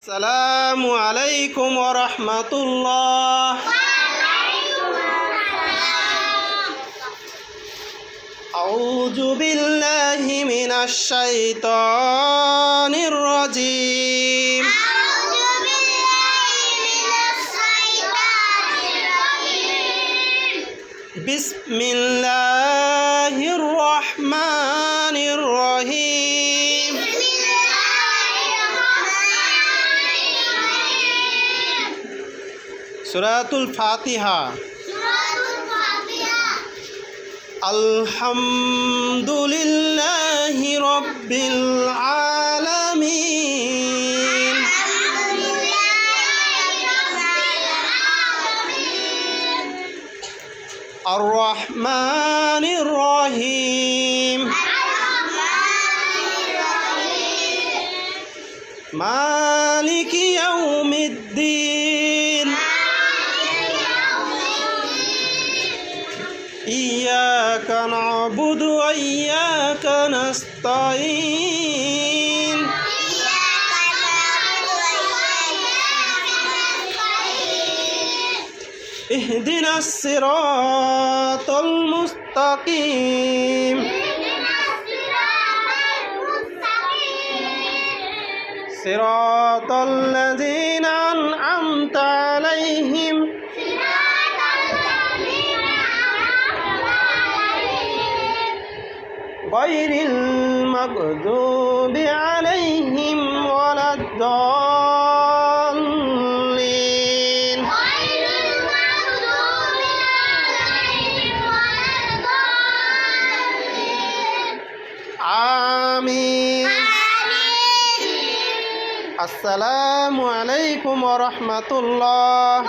আসসালামু আলাইকুম ওয়া রাহমাতুল্লাহ। আউযু বিল্লাহি মিনাশ শাইতানির রাজীম। বিসমিল্লাহির রহমানির রহিম। সূরাতুল ফাতিহা। আলহামদুলিল্লাহি রাব্বিল আলামিন। আর রহমানির রহিম। মালিকি ইয়াউমিদ্দিন। ইয়্যাকা না'বুদু ওয়া ইয়্যাকা নাস্তাঈন। ইহদিনাস সিরাতাল মুস্তাকিম। সিরাতাল লাযীনা আন'আমতা আলাইহিম গায়রিল মাগদুবি আলাইহিম ওয়ালাদ-দাল্লিন। আমিন। আসসালামু আলাইকুম ওয়া রাহমাতুল্লাহ।